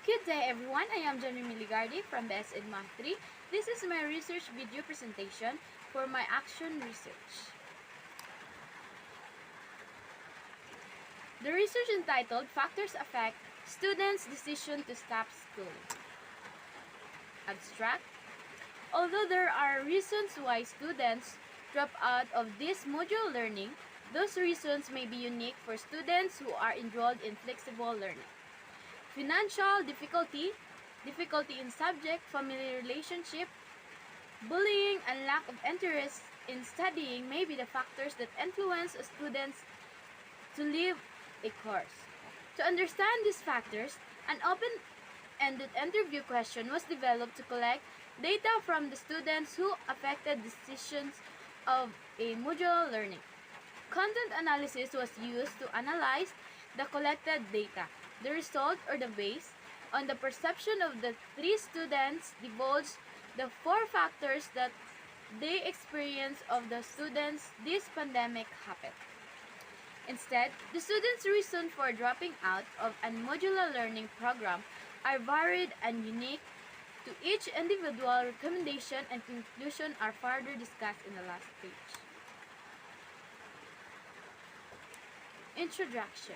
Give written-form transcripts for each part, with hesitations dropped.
Good day everyone, I am Jenny Miligardi from BSED Math 3. This is my research video presentation for my action research. The research entitled Factors Affect Students' Decision to Stop Schooling. Abstract. Although there are reasons why students drop out of this module learning, those reasons may be unique for students who are enrolled in flexible learning. Financial difficulty, difficulty in subject, family relationship, bullying, and lack of interest in studying may be the factors that influence students to leave a course. To understand these factors, an open-ended interview question was developed to collect data from the students who affected decisions of a module learning. Content analysis was used to analyze the collected data. The result, or the base, on the perception of the three students divulged the four factors that they experienced of the students this pandemic happened. Instead, the students' reason for dropping out of a modular learning program are varied and unique to each individual. Recommendation and conclusion are further discussed in the last page. Introduction.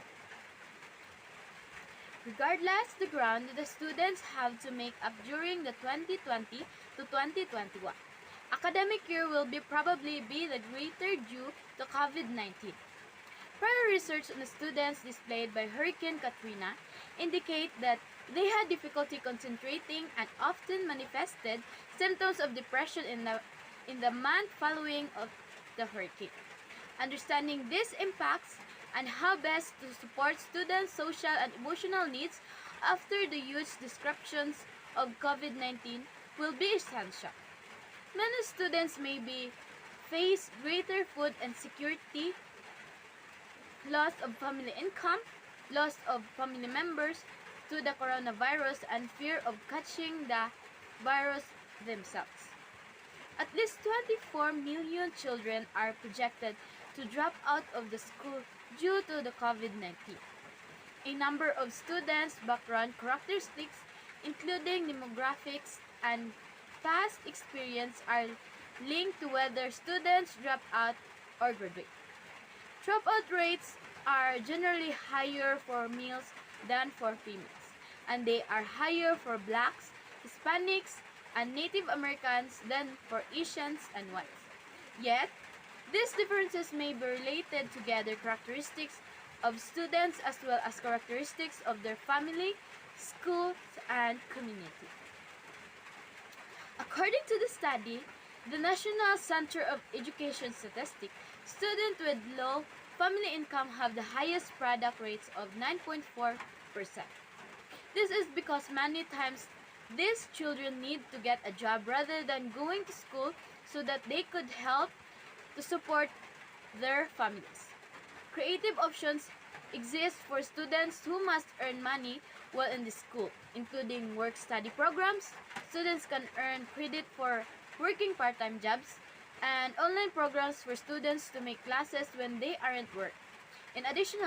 Regardless the ground the students have to make up during the 2020 to 2021 academic year will probably be the greater due to COVID-19. Prior research on the students displaced by Hurricane Katrina indicate that they had difficulty concentrating and often manifested symptoms of depression in the month following of the hurricane. Understanding these impacts and how best to support students' social and emotional needs after the huge disruptions of COVID-19 will be essential. Many students may face greater food insecurity, loss of family income, loss of family members to the coronavirus, and fear of catching the virus themselves. At least 24 million children are projected to drop out of the school due to the COVID-19. A number of students' background characteristics, including demographics and past experience, are linked to whether students drop out or graduate. Dropout rates are generally higher for males than for females, and they are higher for blacks, Hispanics, and Native Americans than for Asians and whites. Yet, these differences may be related together characteristics of students as well as characteristics of their family, schools, and community. According to the study, the National Center of Education Statistics, students with low family income have the highest product rates of 9.4%. This is because many times these children need to get a job rather than going to school so that they could help to support their families. Creative options exist for students who must earn money while in the school, including work-study programs. Students can earn credit for working part-time jobs, and online programs for students to make classes when they aren't work. In addition,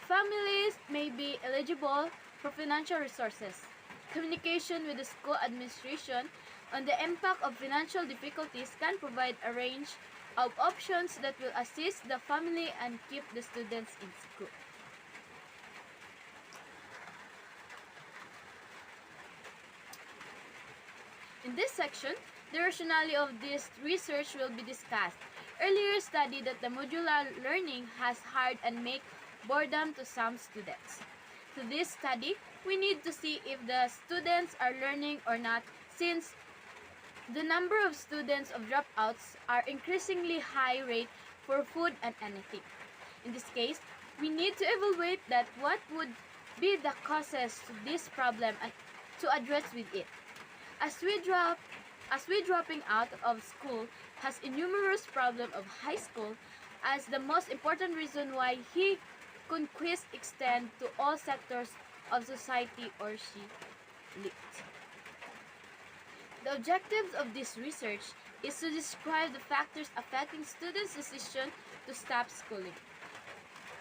families may be eligible for financial resources. Communication with the school administration on the impact of financial difficulties can provide a range of options that will assist the family and keep the students in school. In this section, the rationale of this research will be discussed. Earlier study that the modular learning has hard and make boredom to some students. To this study, we need to see if the students are learning or not, since the number of students of dropouts are increasingly high rate for food and anything. In this case, we need to evaluate that what would be the causes to this problem and to address with it. As we dropping out of school has a numerous problem of high school as the most important reason why he conquest extend to all sectors of society or she lived. The objectives of this research is to describe the factors affecting students' decision to stop schooling.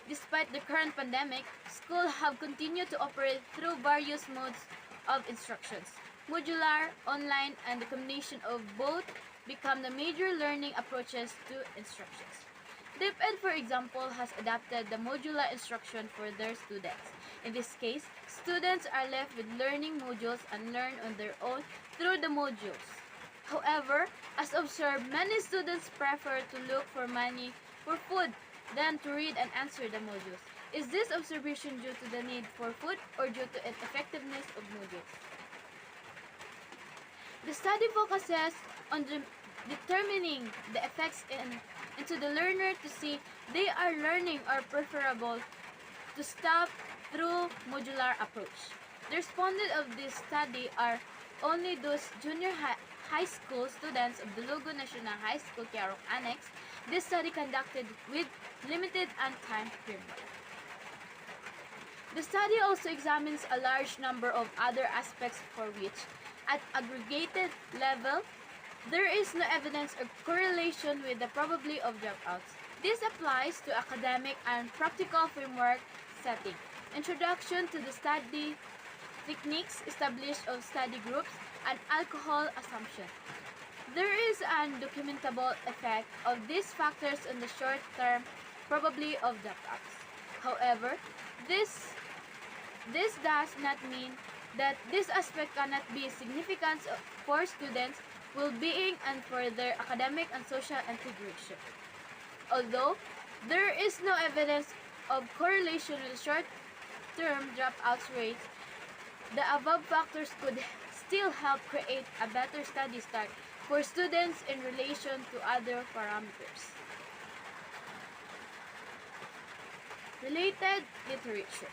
Despite the current pandemic, schools have continued to operate through various modes of instructions. Modular, online, and the combination of both become the major learning approaches to instructions. DepEd, for example, has adapted the modular instruction for their students. In this case, students are left with learning modules and learn on their own through the modules. However, as observed, many students prefer to look for money for food than to read and answer the modules. Is this observation due to the need for food or due to the effectiveness of modules? The study focuses on determining the effects into the learner to see they are learning or preferable to stop through modular approach. The respondents of this study are only those junior high school students of the Lugo National High School Kiarok Annex. This study conducted with limited and time framework. The study also examines a large number of other aspects for which, at aggregated level, there is no evidence or correlation with the probability of dropouts. This applies to academic and practical framework setting, introduction to the study techniques established of study groups, and alcohol assumption. There is an documentable effect of these factors on the short-term probability of dropouts. However, this does not mean that this aspect cannot be significant for students' well-being and for their academic and social integration. Although there is no evidence of correlation with short-term dropouts rates, the above factors could still help create a better study start for students in relation to other parameters. Related literature.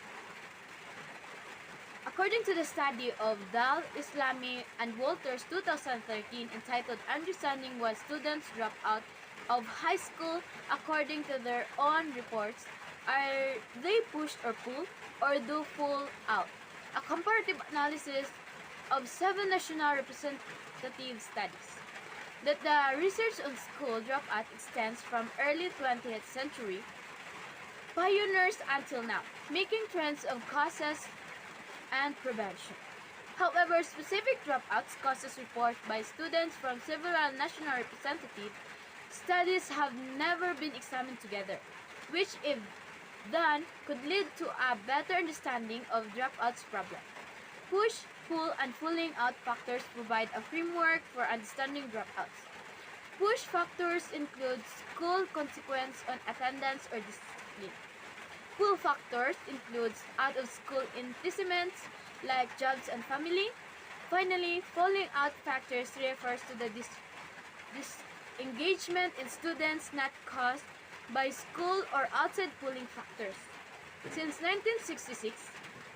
According to the study of Dal, Islami, and Walters 2013 entitled Understanding Why Students Drop Out of High School According to Their Own Reports, are they push or pull or do pull out? A comparative analysis of 7 national representative studies. That the research on school dropout extends from early 20th century pioneers until now, making trends of causes and prevention. However, specific dropouts causes reported by students from several national representative studies have never been examined together, which if done could lead to a better understanding of dropouts problem. Push, pull, and pulling out factors provide a framework for understanding dropouts. Push factors include school consequence on attendance or discipline. Pull factors includes out-of-school impediments like jobs and family. Finally, falling out factors refers to the disengagement in students not caused by school or outside pulling factors. Since 1966,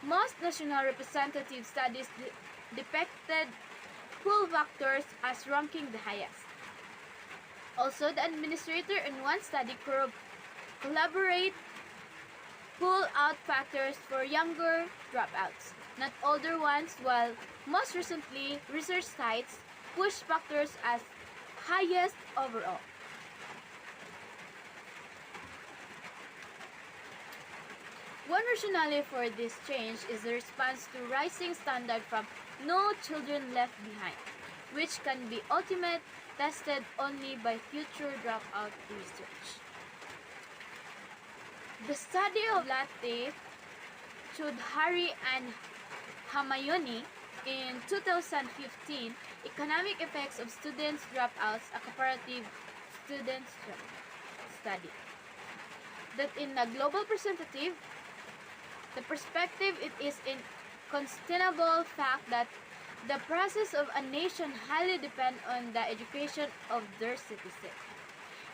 most national representative studies depicted pull factors as ranking the highest. Also, the administrator in one study collaborate pull-out factors for younger dropouts, not older ones, while most recently research cites push factors as highest overall. One rationale for this change is the response to rising standard from No Children Left Behind, which can be ultimately tested only by future dropout research. The study of Latte, Choudhary, and Hamayoni in 2015, Economic Effects of Students Dropouts, a comparative students study. That in a global perspective, the perspective it is incontestable fact that the process of a nation highly depend on the education of their citizens.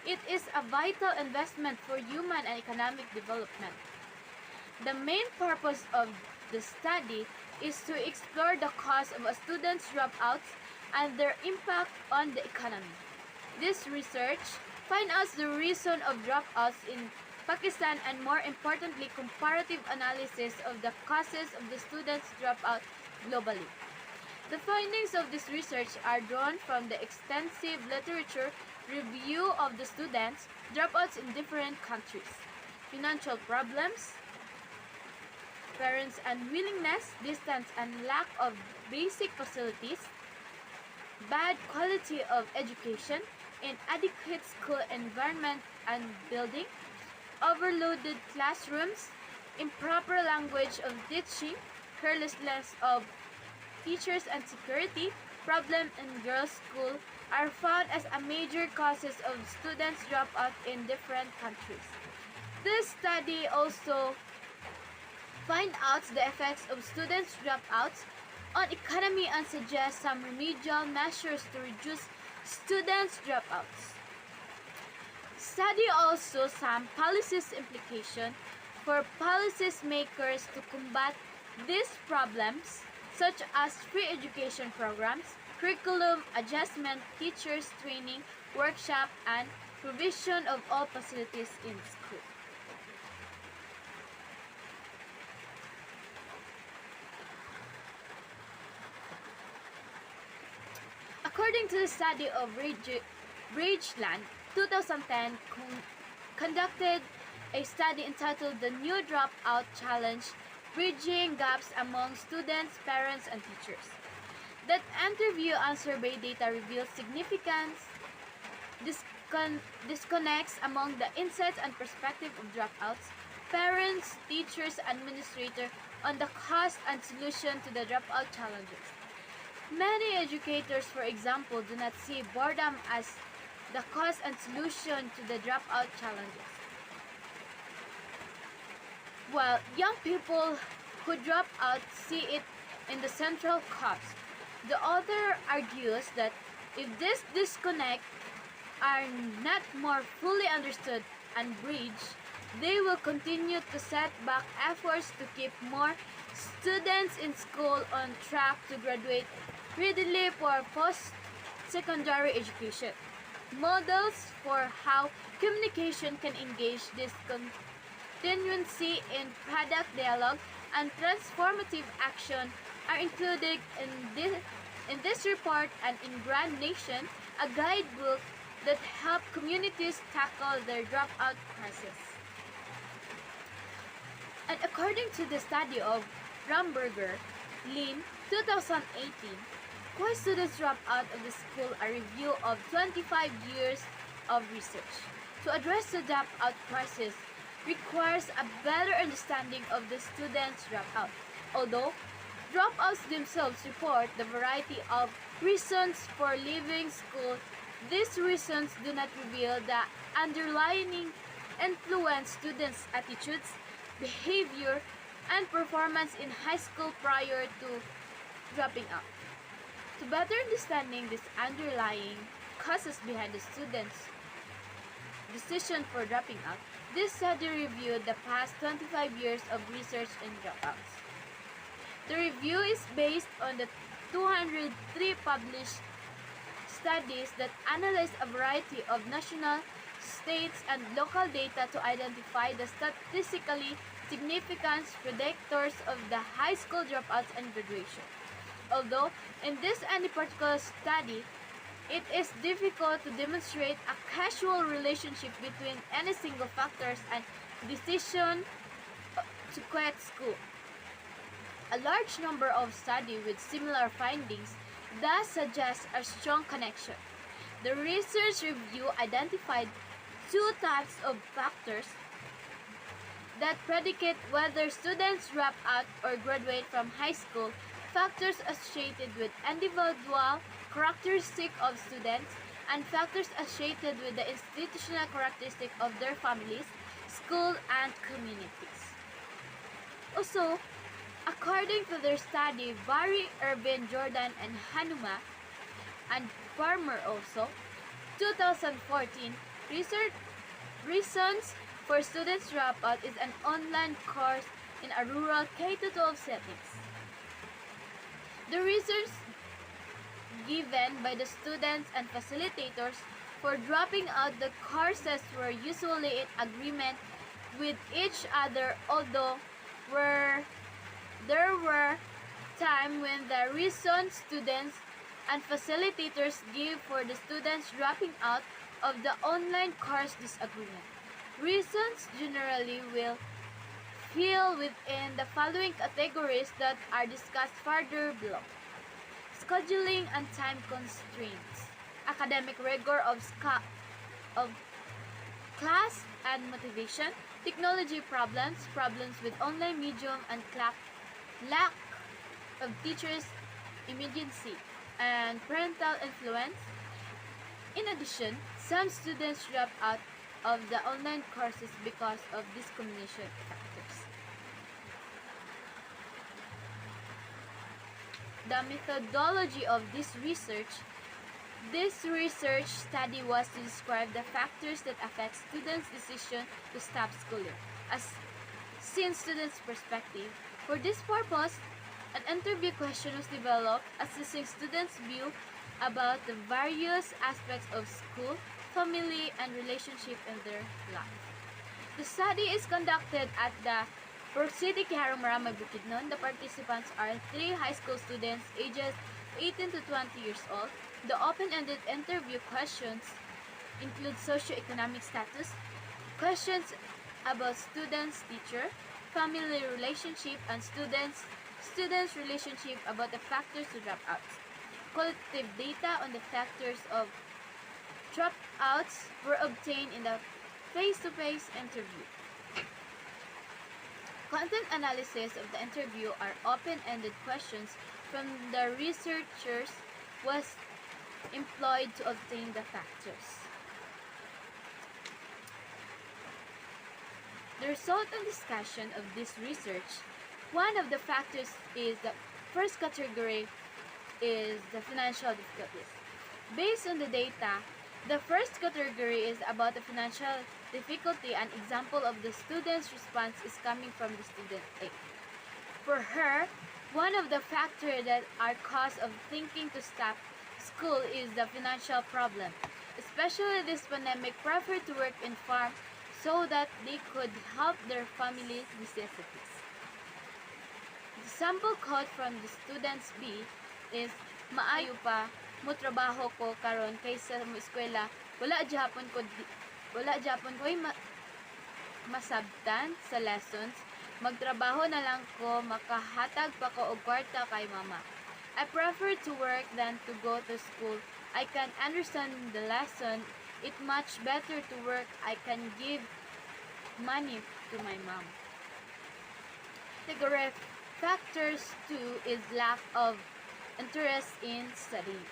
It is a vital investment for human and economic development. The main purpose of the study is to explore the cause of a student's dropouts and their impact on the economy. This research finds out the reason of dropouts in Pakistan and more importantly, comparative analysis of the causes of the students' dropout globally. The findings of this research are drawn from the extensive literature review of the students' dropouts in different countries. financial problems, parents' unwillingness, distance and lack of basic facilities, bad quality of education, inadequate school environment and building, overloaded classrooms, improper language of teaching, carelessness of teachers and security, problem in girls' school are found as a major causes of students dropout in different countries. This study also find out the effects of students dropouts on economy and suggests some remedial measures to reduce students dropouts. Study also some policies implication for policies makers to combat these problems, such as free education programs, curriculum adjustment, teachers training, workshop, and provision of all facilities in school. According to the study of Bridgeland, 2010 conducted a study entitled The New Dropout Challenge, Bridging Gaps Among Students, Parents, and Teachers. That interview and survey data revealed significant disconnects among the insights and perspective of dropouts, parents, teachers, administrators on the cost and solution to the dropout challenges. Many educators, for example, do not see boredom as the cause and solution to the dropout challenges. While young people who drop out see it in the central cause, the author argues that if this disconnect are not more fully understood and bridged, they will continue to set back efforts to keep more students in school on track to graduate readily for post-secondary education. Models for how communication can engage this continuancy in product dialogue and transformative action are included in this report and in Grand Nation, a guidebook that help communities tackle their dropout crisis. And according to the study of Ramberger, Lin, 2018, why students drop out of the school, a review of 25 years of research. To address the dropout crisis requires a better understanding of the students' dropout. Although dropouts themselves report the variety of reasons for leaving school, these reasons do not reveal the underlying influence students' attitudes, behavior, and performance in high school prior to dropping out. To better understanding these underlying causes behind the students' decision for dropping out, this study reviewed the past 25 years of research in dropouts. The review is based on the 203 published studies that analyze a variety of national, states, and local data to identify the statistically significant predictors of the high school dropouts and graduation. Although in this any particular study, it is difficult to demonstrate a causal relationship between any single factors and decision to quit school. A large number of studies with similar findings thus suggest a strong connection. The research review identified two types of factors that predicate whether students drop out or graduate from high school: factors associated with individual characteristics of students and factors associated with the institutional characteristics of their families, school, and communities. Also, according to their study, Barry, Irvin, Jordan, and Hanuma, and Farmer also, 2014, Reasons for Students Dropout is an online course in a rural K-12 settings. The reasons given by the students and facilitators for dropping out the courses were usually in agreement with each other, although there were times when the reasons students and facilitators give for the students dropping out of the online course disagreement. Reasons generally will fall within the following categories that are discussed further below. Scheduling and time constraints, academic rigor of class and motivation, technology problems, problems with online medium and lack of teachers' immediacy, and parental influence. In addition, some students drop out of the online courses because of these combination factors. The methodology of this research study was to describe the factors that affect students' decision to stop schooling, as seen students' perspective. For this purpose, an interview question was developed assessing students' view about the various aspects of school, family, and relationship in their life. The study is conducted at the Park City, Kiharu-Maramay, Bukidnon. The participants are 3 high school students ages 18 to 20 years old. The open-ended interview questions include socioeconomic status, questions about students' teacher, family relationship, and students' relationship about the factors to dropouts. Qualitative data on the factors of dropouts were obtained in the face-to-face interview. Content analysis of the interview are open-ended questions from the researchers was employed to obtain the factors. The result and discussion of this research, one of the factors is the first category is the financial difficulties. Based on the data, the first category is about the financial difficulty. An example of the student's response is coming from the student A. For her, one of the factors that are cause of thinking to stop school is the financial problem. Especially this pandemic, prefer to work in farm so that they could help their family's necessities. The sample quote from the students B is, "Maayo pa mo trabaho ko karon kaysa mo eskwela, wala gyapon ko masabtan sa lessons, magtrabaho na lang ko, makahatag pa ko og kwarta kay mama. I prefer to work than to go to school. I can understand the lesson. It's much better to work. I can give money to my mom." Category factors 2 is lack of interest in studying.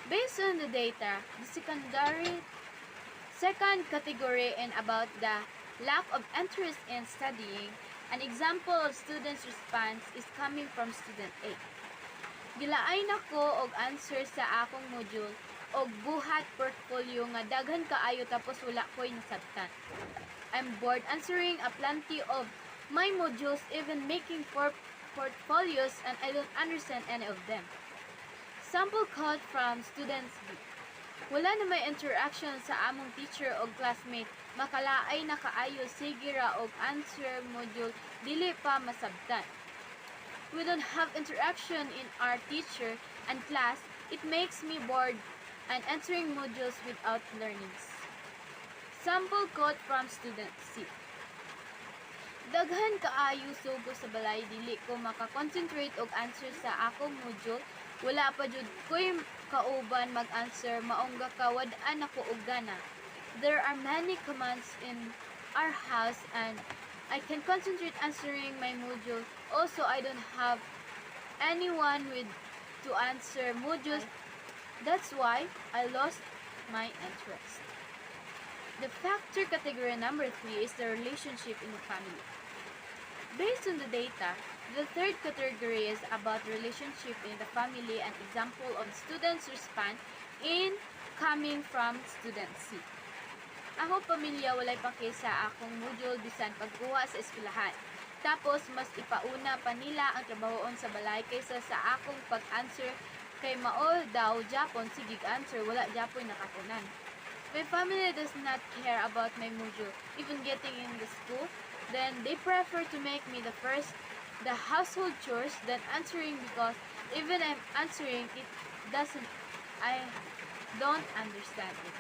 Based on the data, the second category is about the lack of interest in studying. An example of students' response is coming from student A. "Gilaay nako og answer sa akong module og buhat portfolio nga daghan kaayo tapos wala ko'y nasabtan. I'm bored answering a plenty of my modules, even making portfolios, and I don't understand any of them." Sample quote from students B. "Wala na may interaction sa among teacher o classmate, makalaay na kaayo, sige ra og answer module, dili pa masabtan. We don't have interaction in our teacher and class, it makes me bored and answering modules without learnings." Sample quote from student C. "Daghan kaayo sugo sa balay, dili ko makakonsentrate og answer sa akong module, wala pa jud ko'y kauban mag-answer, maong gakawad-an ako og gana. There are many commands in our house and I can concentrate answering my module. Also, I don't have anyone to answer modules. That's why I lost my interest." The factor category number 3 is the relationship in the family. Based on the data, the third category is about relationship in the family. An example of students' response in coming from student C. "Ako pamilya walay paki sa akong module bisan pagkuha sa eskwelahan. Tapos mas ipauna pa nila ang trabahoon sa balay kaysa sa akong pag-answer kay mao daw Japon sigig answer wala Japon nakatunan. My family does not care about my module, even getting in the school. Then they prefer to make me the household chores than answering because even I'm answering I don't understand it."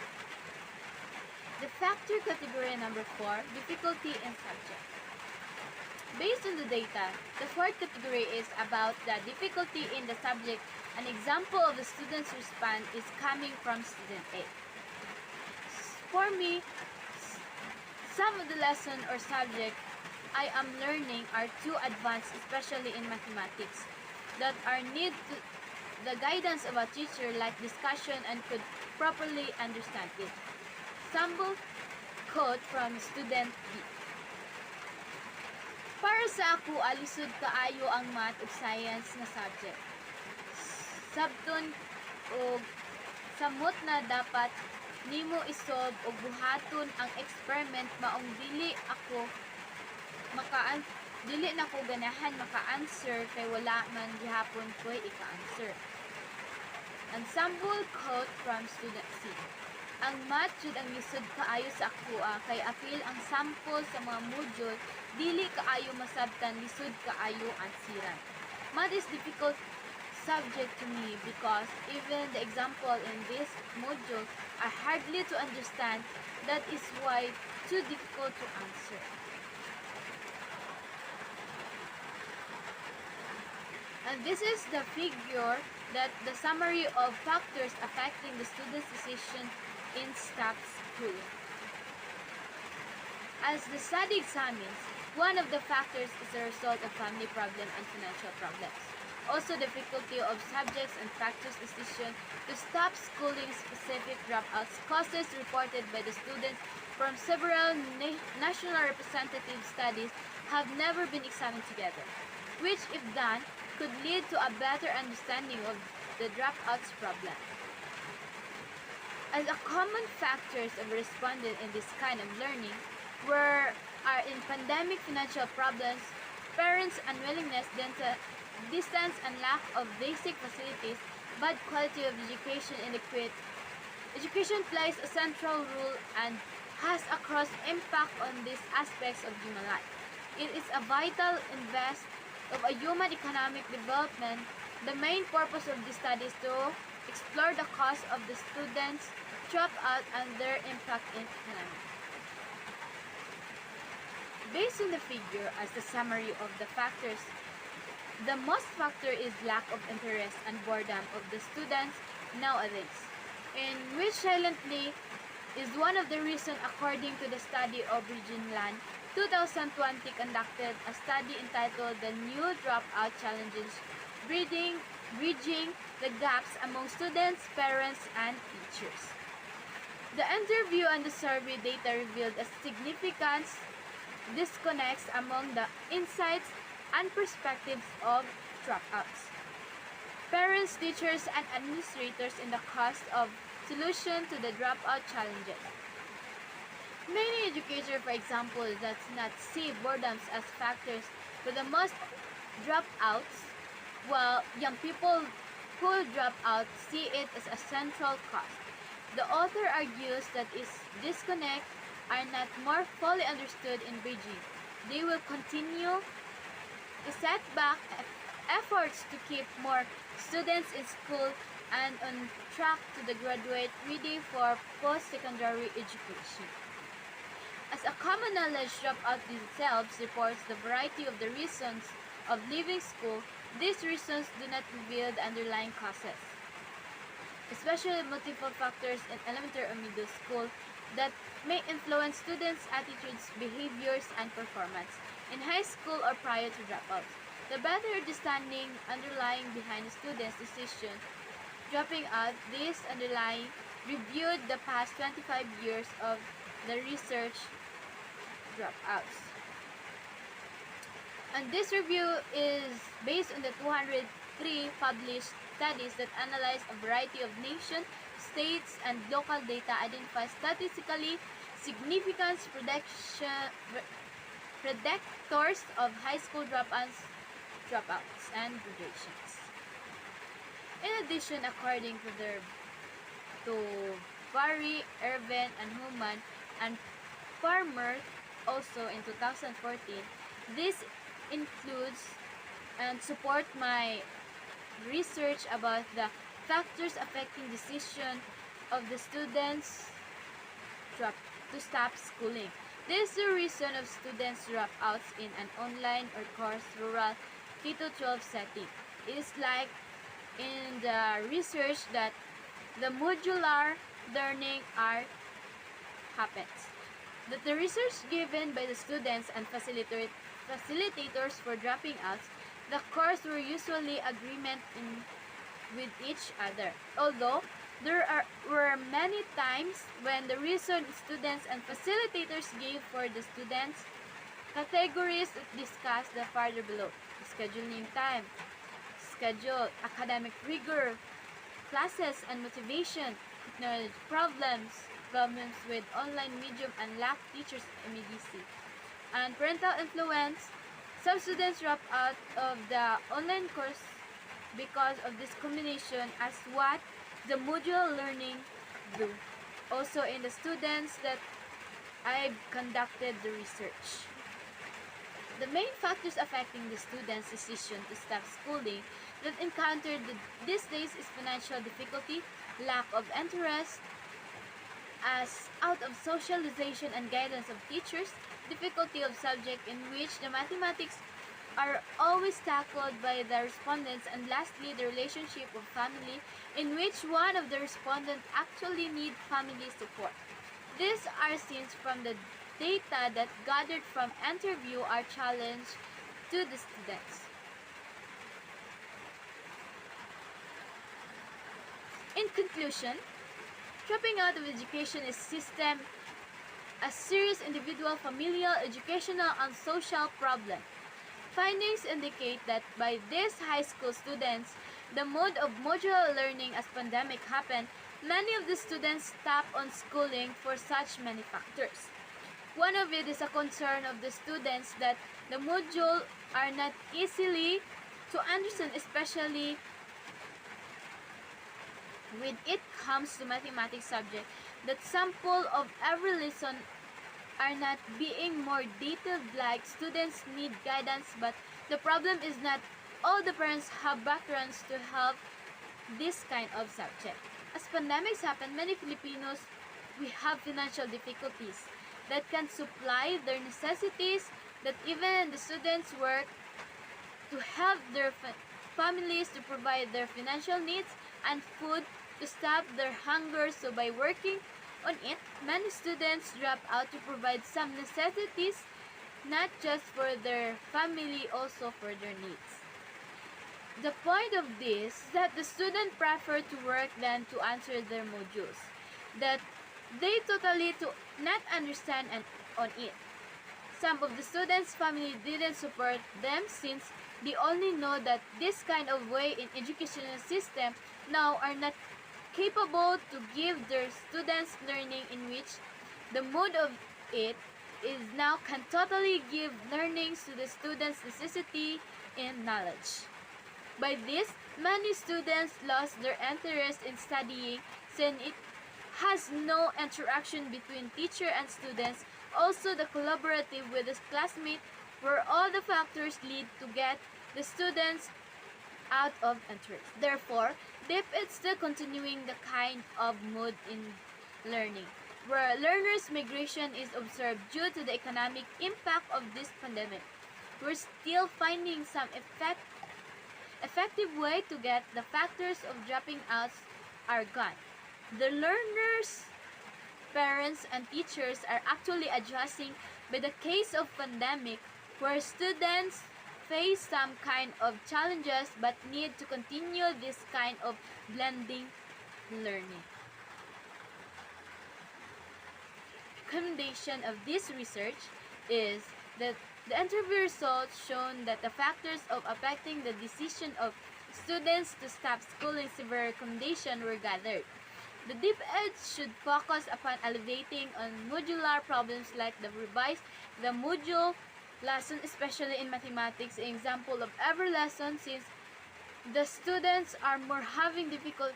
The factor category number 4, difficulty in subject. Based on the data, the fourth category is about the difficulty in the subject. An example of the student's response is coming from student A. For me, some of the lesson or subject I am learning are too advanced, especially in mathematics, that are need the guidance of a teacher like discussion and could properly understand it. Sample quote from student B. Para sa ako, alisod kaayo ang math ug science nga subject. Sabton og samot na dapat nimo isolve og buhaton ang experiment maong dili na ko ganahan maka-answer kay wala man gihapon ko'y ika-answer. Ensemble quote from student C. Ang math jud ang lisod kaayo sa akoa kay apil ang sample sa mga module dili kaayo masabtan lisod kaayo ansiran. Math is difficult subject to me because even the example in this module are hardly to understand. That is why too difficult to answer. And this is the figure that the summary of factors affecting the student's decision in STAP school. As the study examines, one of the factors is the result of family problem and financial problems. Also, difficulty of subjects and factors decision to stop schooling specific dropouts causes reported by the students from several national representative studies have never been examined together, which if done could lead to a better understanding of the dropouts problem. As a common factors of respondent in this kind of learning are in pandemic financial problems, parents' unwillingness, distance and lack of basic facilities, bad quality of education inadequate. Education plays a central role and has a cross impact on these aspects of human life. It is a vital invest of a human economic development. The main purpose of this study is to explore the cause of the students' dropout and their impact in economy. Based on the figure as the summary of the factors, the most factor is lack of interest and boredom of the students nowadays, in which silently is one of the reasons according to the study of Regine Land 2020 conducted a study entitled The New Dropout Challenges, Bridging the Gaps Among Students, Parents, and Teachers. The interview and the survey data revealed a significant disconnects among the insights and perspectives of dropouts, parents, teachers, and administrators in the cost of solution to the dropout challenges. Many educators, for example, does not see boredoms as factors for the most dropouts, while young people who drop out see it as a central cause. The author argues that its disconnect are not more fully understood in Beijing. They will continue to set back efforts to keep more students in school and on track to the graduate ready for post-secondary education. As a common knowledge, dropout themselves reports the variety of the reasons of leaving school. These reasons do not reveal the underlying causes, especially multiple factors in elementary or middle school that may influence students' attitudes, behaviors, and performance in high school or prior to dropouts. The better understanding underlying behind the student's decision dropping out, this underlying reviewed the past 25 years of the research dropouts. And this review is based on the 203 published studies that analyze a variety of nation, states, and local data, identify statistically significant predictors of high school dropouts, and graduations. In addition, according to Barry, Irvin, and Human, and Farmer, also in 2014, this includes and support my research about the factors affecting decision of the students to stop schooling. This is the reason of students dropouts in an online or course rural K-12 setting. It is like in the research that the modular learning are happens. That the research given by the students and facilitators for dropping out, the course were usually agreement with each other. Although were many times when the reason students and facilitators gave for the students categories discussed the further below: scheduling time, schedule, academic rigor, classes and motivation, knowledge problems with online medium and lack teachers immediacy, and parental influence. Some students drop out of the online course because of this combination as what the modular learning do. Also in the students that I've conducted the research. The main factors affecting the students' decision to stop schooling that encountered these days is financial difficulty, lack of interest, as out of socialization and guidance of teachers, difficulty of subject in which the mathematics are always tackled by the respondents, and lastly, the relationship of family in which one of the respondents actually need family support. These are seen from the data that gathered from interview are challenged to the students. In conclusion, dropping out of education is system a serious individual, familial, educational, and social problem. Findings indicate that by these high school students, the mode of modular learning as pandemic happened, many of the students stop on schooling for such many factors. One of it is a concern of the students that the module are not easily to understand, especially when it comes to mathematics subject, that sample of every lesson are not being more detailed, like students need guidance, but the problem is not all the parents have backgrounds to help this kind of subject. As pandemics happen, many Filipinos, we have financial difficulties that can supply their necessities, that even the students work to help their families to provide their financial needs and food to stop their hunger. So by working on it, many students drop out to provide some necessities, not just for their family, also for their needs. The point of this is that the student prefer to work than to answer their modules, that they totally to not understand and on it. Some of the students' family didn't support them since they only know that this kind of way in educational system now are not capable to give their students learning in which the mode of it is now can totally give learnings to the students' necessity in knowledge. By this, many students lost their interest in studying since it has no interaction between teacher and students. Also, the collaborative with the classmate where all the factors lead to get the students out of interest. Therefore, DIP is still continuing the kind of mode in learning, where learners' migration is observed due to the economic impact of this pandemic. We're still finding some effective way to get the factors of dropping out are gone. The learners, parents, and teachers are actually adjusting by the case of pandemic, where students face some kind of challenges but need to continue this kind of blending learning. Recommendation of this research is that the interview results shown that the factors of affecting the decision of students to stop schooling severe recommendation were gathered. The deep edge should focus upon elevating on modular problems like the revise the module lesson, especially in mathematics, an example of every lesson since the students are more having difficulty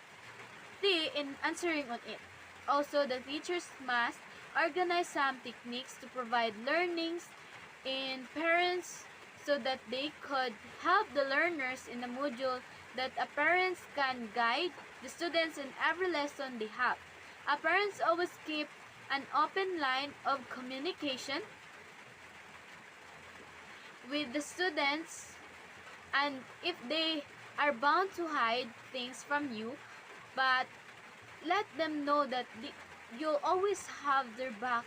in answering on it. Also, the teachers must organize some techniques to provide learnings in parents so that they could help the learners in the module, that a parents can guide the students in every lesson they have. A parents always keep an open line of communication with the students, and if they are bound to hide things from you, but let them know that you'll always have their back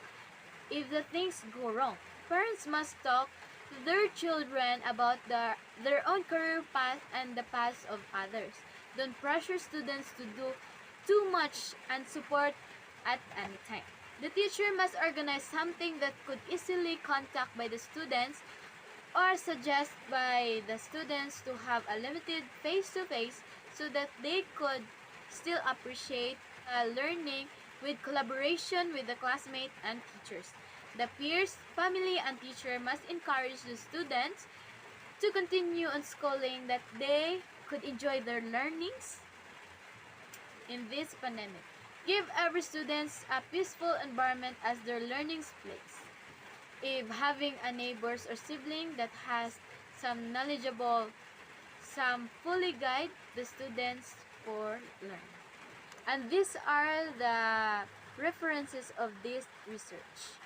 if the things go wrong. Parents must talk to their children about their own career path and the paths of others. Don't pressure students to do too much and support at any time. The teacher must organize something that could easily contact by the students or suggest by the students to have a limited face-to-face so that they could still appreciate learning with collaboration with the classmates and teachers. The peers, family, and teacher must encourage the students to continue on schooling that they could enjoy their learnings in this pandemic. Give every student a peaceful environment as their learning place. If having a neighbors or sibling that has some knowledgeable, some fully guide the students for learning. And these are the references of this research.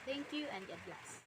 Thank you and God bless.